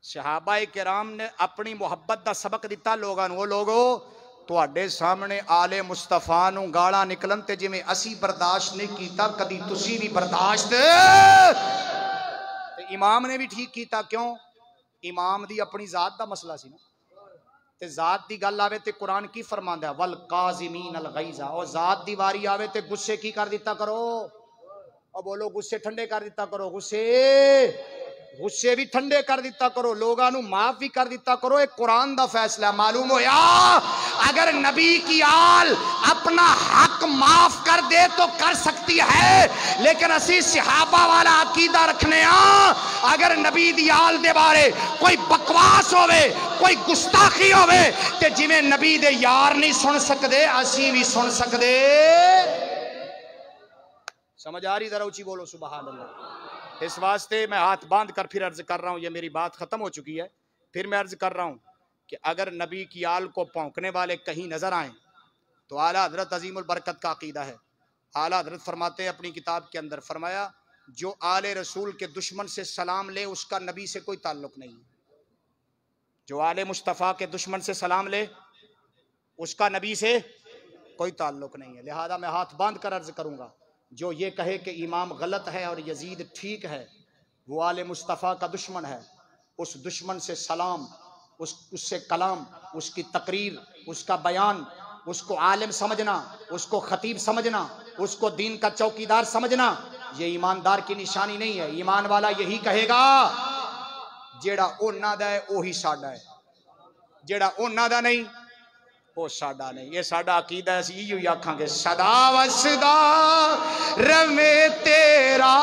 صحابہ کرام نے اپنی محبت دا سبق دیتا لوگاں وہ لوگو تواڈے سامنے آل مصطفیٰ نو گالاں نکلن تے جویں اسی برداشت نہیں کیتا کدی تسی بھی برداشت تے امام نے بھی ٹھیک کیتا کیوں امام دی اپنی ذات دا مسئلہ سی نا تے ذات دی گل آوے تے قرآن کی فرماندا ہے والقاظمین الغیظ او ذات دی واری آوے تے غصے کی کر دیتا کرو او بولو غصے ٹھنڈے کر دیتا کرو غصے بھی ٹھنڈے کر دیتا کرو لوگاں نو معاف بھی کر دیتا کرو ایک قرآن دا فیصلہ معلوم ہویا اگر نبی کی آل اپنا حق معاف کر دے تو کر سکتی ہے لیکن اسی صحابہ والا عقیدہ رکھنے اگر نبی دی آل دے بارے کوئی بکواس ہوئے کوئی گستاخی ہوئے تے جویں نبی دے یار نہیں سن سکدے اسی بھی سن سکدے سمجھ آ رہی ذرا اونچی بولو سبحان اللہ اس واسطے میں ہاتھ باندھ کر پھر عرض کر رہا ہوں یہ میری بات ختم ہو چکی ہے پھر میں عرض کر رہا ہوں کہ اگر نبی کی آل کو پونکنے والے کہیں نظر آئیں تو اعلیٰ حضرت عظیم البرکت کا عقیدہ ہے اعلیٰ حضرت فرماتے ہیں اپنی کتاب کے اندر فرمایا جو آل رسول کے دشمن سے سلام لے اس کا نبی سے کوئی تعلق نہیں جو آل مصطفیٰ کے دشمن سے سلام لے اس کا نبی سے کوئی تعلق نہیں ہے لہذا میں ہاتھ باندھ کر عرض کروں گا جو یہ کہے کہ امام غلط ہے اور یزید ٹھیک ہے وہ آل مصطفیٰ کا دشمن ہے اس دشمن سے سلام اس سے کلام اس کی تقریر اس کا بیان اس کو عالم سمجھنا اس کو خطیب سمجھنا اس کو دین کا چوکیدار سمجھنا یہ ایماندار کی نشانی نہیں ہے ایمان والا یہی کہے گا جیڑا انہاں دا ہے وہی ساڈا ہے جیڑا انہاں دا نہیں وہ ساڈا نہیں یہ ساڈا عقیدہ ہے اسی یہی آکھاں گے صدا وصدا روے تیرا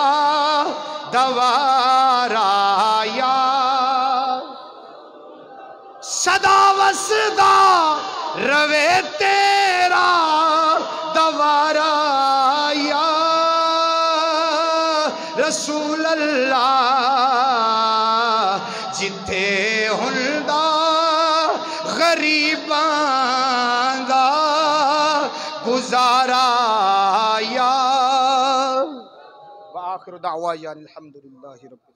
دوارا یا صدا وصدا روے تیرا دوارا یا رسول اللہ جتھے ہندا غریباں دا گزارا یا وآخر دعوایا الحمدللہ رب